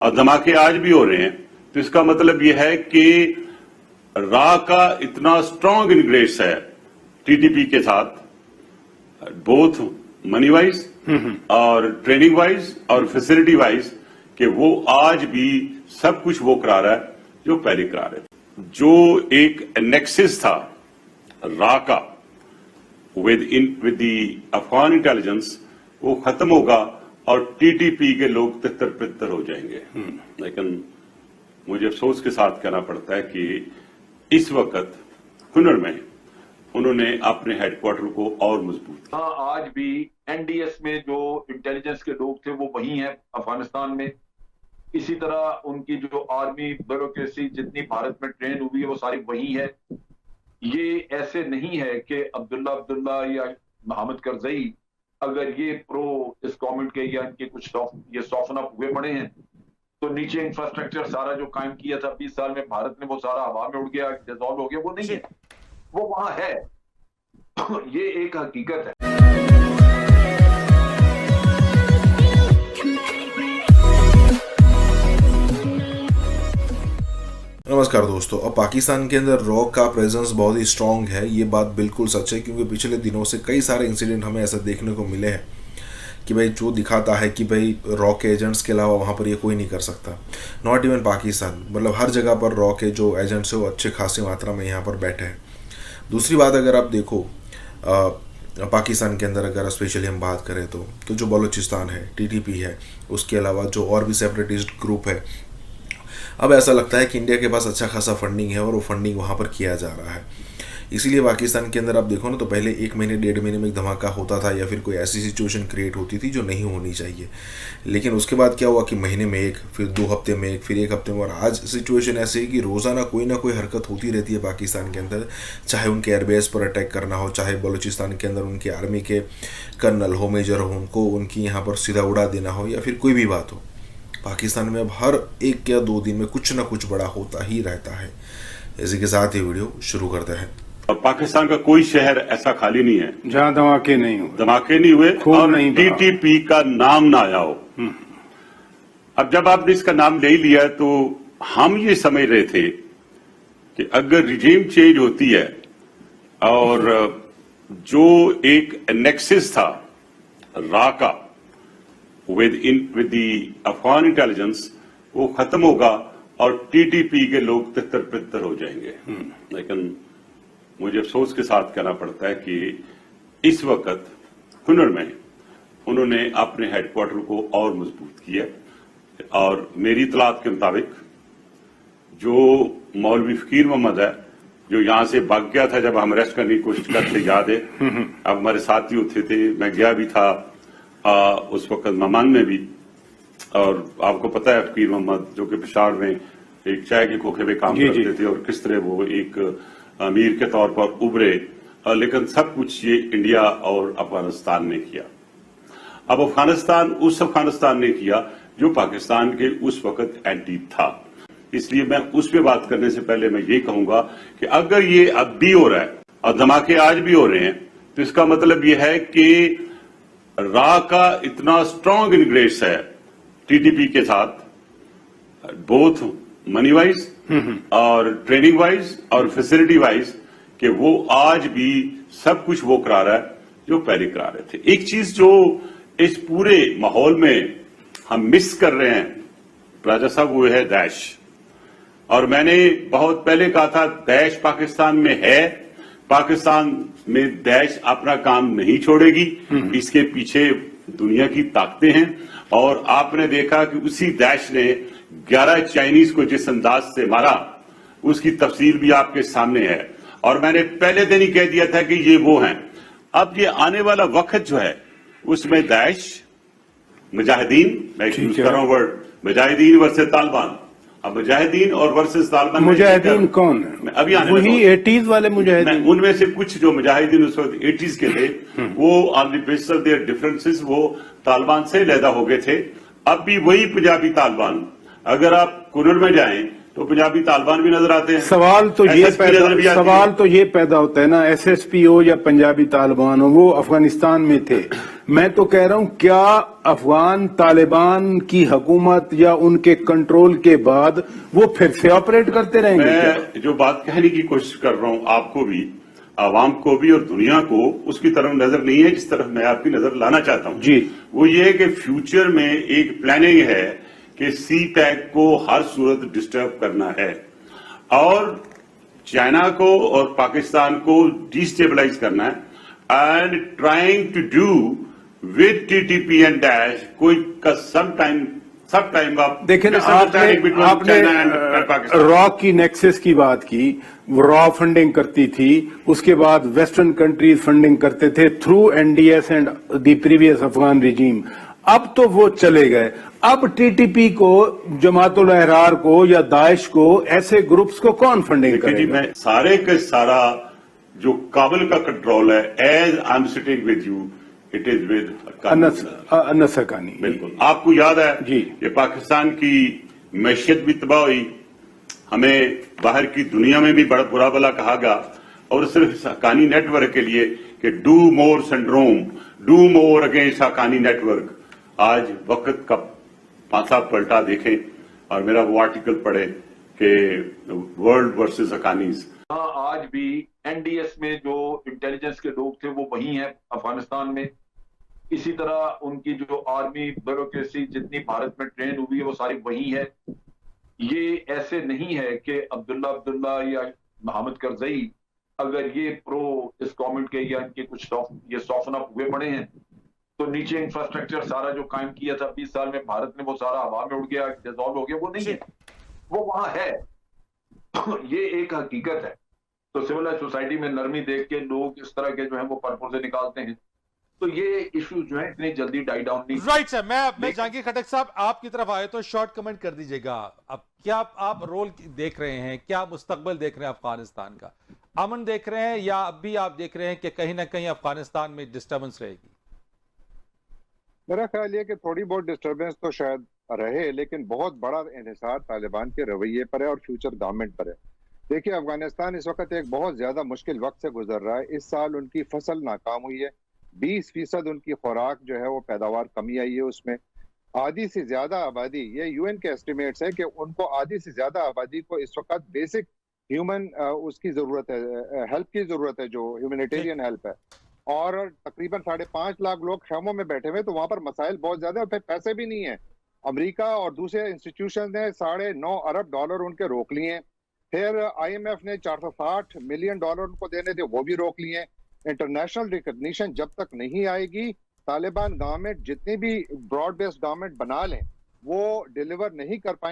और धमाके आज भी हो रहे हैं, तो इसका मतलब यह है कि रा का इतना स्ट्रांग इंग्रेस है टीटीपी के साथ, बोथ मनी वाइज और ट्रेनिंग वाइज और फैसिलिटी वाइज, कि वो आज भी सब कुछ वो करा रहा है जो पहले करा रहे थे। जो एक नेक्सस था रा का विद द अफगान इंटेलिजेंस, वो खत्म होगा और टीटीपी के लोग तितर पितर हो जाएंगे। लेकिन मुझे अफसोस के साथ कहना पड़ता है कि इस वक्त हुनर में उन्होंने अपने हेडक्वार्टर को और मजबूत किया। आज भी एनडीएस में जो इंटेलिजेंस के लोग थे वो वही हैं अफगानिस्तान में। इसी तरह उनकी जो आर्मी ब्यूरोक्रेसी जितनी भारत में ट्रेन हुई है वो सारी वही है। ये ऐसे नहीं है कि अब्दुल्ला या मोहम्मद करजई अगर ये प्रो इस गवर्नमेंट के या इनके कुछ ये सॉफ्टन अप हुए पड़े हैं तो नीचे इंफ्रास्ट्रक्चर सारा जो कायम किया था 20 साल में भारत ने वो सारा हवा में उड़ गया, डिसॉल्व हो गया, वो नहीं है, वो वहां है। ये एक हकीकत है। नमस्कार दोस्तों, अब पाकिस्तान के अंदर रॉ का प्रेजेंस बहुत ही स्ट्रांग है। ये बात बिल्कुल सच है, क्योंकि पिछले दिनों से कई सारे इंसिडेंट हमें ऐसा देखने को मिले हैं कि भाई जो दिखाता है कि भाई रॉ के एजेंट्स के अलावा वहाँ पर ये कोई नहीं कर सकता। नॉट इवन पाकिस्तान, मतलब हर जगह पर रॉ के जो एजेंट्स हैं वो अच्छे खासी मात्रा में यहाँ पर बैठे हैं। दूसरी बात, अगर आप देखो पाकिस्तान के अंदर अगर स्पेशली हम बात करें तो जो बलूचिस्तान है, टीटीपी है, उसके अलावा जो और भी सेपरेटिस्ट ग्रुप है, अब ऐसा लगता है कि इंडिया के पास अच्छा खासा फंडिंग है और वो फंडिंग वहाँ पर किया जा रहा है। इसीलिए पाकिस्तान के अंदर आप देखो ना, तो पहले 1 महीने 1.5 महीने में एक धमाका होता था या फिर कोई ऐसी सिचुएशन क्रिएट होती थी जो नहीं होनी चाहिए। लेकिन उसके बाद क्या हुआ कि महीने में एक, फिर 2 हफ्ते में एक, फिर 1 हफ्ते में, और आज सिचुएशन ऐसी है कि रोज़ाना कोई ना कोई हरकत होती रहती है पाकिस्तान के अंदर। चाहे उनके एयरबेस पर अटैक करना हो, चाहे बलूचिस्तान के अंदर उनकी आर्मी के कर्नल हो, मेजर हो, उनको उनकी यहाँ पर सीधा उड़ा देना हो, या फिर कोई भी बात हो। पाकिस्तान में अब हर 1 या 2 दिन में कुछ ना कुछ बड़ा होता ही रहता है। इसी के साथ ये वीडियो शुरू करते हैं। पाकिस्तान का कोई शहर ऐसा खाली नहीं है जहां धमाके नहीं हुए और टीटीपी का नाम ना आया हो। अब जब आपने इसका नाम ले लिया तो हम ये समझ रहे थे कि अगर रिजीम चेंज होती है और जो एक नेक्सस था रा का विद द अफगान इंटेलिजेंस, वो खत्म होगा और टीटीपी के लोग तितर पितर हो जाएंगे। लेकिन मुझे अफसोस के साथ कहना पड़ता है कि इस वक्त हुनर में उन्होंने अपने हेडक्वार्टर को और मजबूत किया। और मेरी इतलात के मुताबिक जो मौलवी फकीर मोहम्मद है, जो यहां से भाग गया था जब हम अरेस्ट करने की कोशिश करते, याद है, अब हमारे साथी होते थे, मैं गया भी था उस वक्त ममान में भी। और आपको पता है फकीर मोहम्मद जो कि पेशावर में एक चाय के खोखे में काम करते थे और किस तरह वो एक अमीर के तौर पर उभरे। लेकिन सब कुछ ये इंडिया और अफगानिस्तान ने किया। अब उस अफगानिस्तान ने किया जो पाकिस्तान के उस वक्त एंटी था। इसलिए मैं उस पर बात करने से पहले मैं ये कहूंगा कि अगर ये अब भी हो रहा है और धमाके आज भी हो रहे हैं, तो इसका मतलब ये है कि रा का इतना स्ट्रांग इंग्रेस है टीटीपी के साथ, बोथ मनी वाइज और ट्रेनिंग वाइज और फैसिलिटी वाइज, कि वो आज भी सब कुछ वो करा रहा है जो पहले करा रहे थे। एक चीज जो इस पूरे माहौल में हम मिस कर रहे हैं राजा साहब, वो है दैश। और मैंने बहुत पहले कहा था दैश पाकिस्तान में है, पाकिस्तान में दैश अपना काम नहीं छोड़ेगी, इसके पीछे दुनिया की ताकतें हैं। और आपने देखा कि उसी दैश ने 11 चाइनीज को जिस अंदाज से मारा, उसकी तफसील भी आपके सामने है। और मैंने पहले दिन ही कह दिया था कि ये वो हैं। अब ये आने वाला वक्त जो है उसमें दैश, मुजाहिदीन, मैं यूज कर रहा हूं वर्ड, मुजाहिदीन वर्सेस तालिबान। अब मुजाहिदीन और वर्सेस तालिबान, मुजाहिदीन कौन है? अभी आने वही 80s वाले मुजाहिदीन। उनमें से कुछ जो मुजाहिदीन उस वक्त 80s के थे, वो on the basis of their differences वो तालिबान से लैदा हो गए थे। अब भी वही पंजाबी तालिबान, अगर आप कुनर में जाएं तो पंजाबी तालिबान भी नजर आते हैं। सवाल तो ये पैदा होता है ना, SSPO या पंजाबी तालिबान हो, वो अफगानिस्तान में थे। میں تو کہہ رہا ہوں کیا افغان طالبان کی حکومت یا ان کے کنٹرول کے بعد وہ پھر سے آپریٹ کرتے رہیں گے؟ میں جو بات کہنے کی کوشش کر رہا ہوں آپ کو بھی، عوام کو بھی اور دنیا کو اس کی طرف نظر نہیں ہے جس طرف میں آپ کی نظر لانا چاہتا ہوں. جی وہ یہ ہے کہ فیوچر میں ایک پلاننگ ہے کہ سی پیک کو ہر صورت ڈسٹرب کرنا ہے اور چائنا کو اور پاکستان کو ڈی اسٹیبلائز کرنا ہے and trying to do with T T P and Daesh کوئی سم ٹائم آپ دیکھیں نا، آپ نے را کی نیکسس کی بات کی، را فنڈنگ کرتی تھی، اس کے بعد ویسٹرن کنٹریز فنڈنگ کرتے تھے through N D S and the previous Afghan regime. اب تو وہ چلے گئے، اب ٹی ٹی پی کو، جماعت الاحرار کو یا داعش کو، ایسے گروپس کو کون فنڈنگ کرے جی گا؟ میں سارے کا سارا جو کابل کا کنٹرول ہے as I am sitting with you it is with Anas Haqqani. بالکل. آپ کو یاد ہے جی کہ پاکستان کی معیشت بھی تباہ ہوئی، ہمیں باہر کی دنیا میں بھی بڑا برا بلا کہا گیا، اور صرف حقانی نیٹ ورک کے لیے کہ do more syndrome, do more against Haqqani network. آج وقت کا پانسا پلٹا دیکھیں اور میرا وہ آرٹیکل پڑھے کہ ورلڈ ورسز حقانیز. آج بھی این ڈی ایس میں جو انٹیلیجنس کے لوگ تھے وہ وہی ہیں افغانستان میں. اسی طرح ان کی جو آرمی بیوروکریسی جتنی بھارت میں ٹرین ہوئی ہے وہ ساری وہی ہے. یہ ایسے نہیں ہے کہ عبداللہ یا محمد کرزئی اگر یہ پرو اس گورنمنٹ کے یا ان کے کچھ یہ سافن اپ ہوئے پڑے ہیں تو نیچے انفراسٹرکچر سارا جو قائم کیا تھا 20 سال میں بھارت نے وہ سارا ہوا میں اڑ گیا، ڈیزالو ہو گیا. وہ نہیں ہے، وہ وہاں ہے. یہ ایک حقیقت ہے. تو سول سوسائٹی میں نرمی دیکھ کے لوگ اس طرح کے جو ہیں وہ پرپوزے نکالتے ہیں. تو یہ ایشو جو ہے اتنی جلدی ڈائی ڈاؤن نہیں. رائٹ سر، میں جہانگیر کھٹک صاحب آپ کی طرف آئے تو شارٹ کمنٹ کر دیجئے گا. اب کیا آپ رول دیکھ رہے ہیں، کیا مستقبل دیکھ رہے ہیں افغانستان کا؟ امن دیکھ رہے ہیں یا اب بھی آپ دیکھ رہے ہیں کہ کہیں نہ کہیں افغانستان میں ڈسٹربنس رہے گی؟ میرا خیال یہ کہ تھوڑی بہت ڈسٹربنس تو شاید رہے، لیکن بہت بڑا انحصار طالبان کے رویے پر ہے اور فیوچر گورنمنٹ پر ہے. دیکھیں افغانستان اس وقت ایک بہت زیادہ مشکل وقت سے گزر رہا ہے. اس سال ان کی فصل ناکام ہوئی ہے، 20% ان کی خوراک جو ہے وہ پیداوار کمی آئی ہے. اس میں آدھی سے زیادہ آبادی، یہ یو این کے اسٹیمیٹس ہے کہ ان کو آدھی سے زیادہ آبادی کو اس وقت بیسک ہیومن اس کی ضرورت ہے، ہیلپ کی ضرورت ہے، جو ہیومینیٹیرین ہیلپ ہے. اور تقریباً 5.5 لاکھ لوگ خیموں میں بیٹھے ہوئے، تو وہاں پر مسائل بہت زیادہ ہیں اور پھر پیسے بھی نہیں ہیں. امریکہ اور دوسرے انسٹیٹیوشن نے $9.5 ارب ان کے روک لیے ہیں. پھر آئی ایم ایف نے $460 ملین ان کو دینے تھے، وہ بھی روک لیے ہیں. انٹرنیشنل ریکگنیشن جب تک نہیں آئے گی، طالبان گورنمنٹ جتنی بھی براڈ بیسڈ گورنمنٹ بنا لیں وہ ڈیلیور نہیں کر پائیں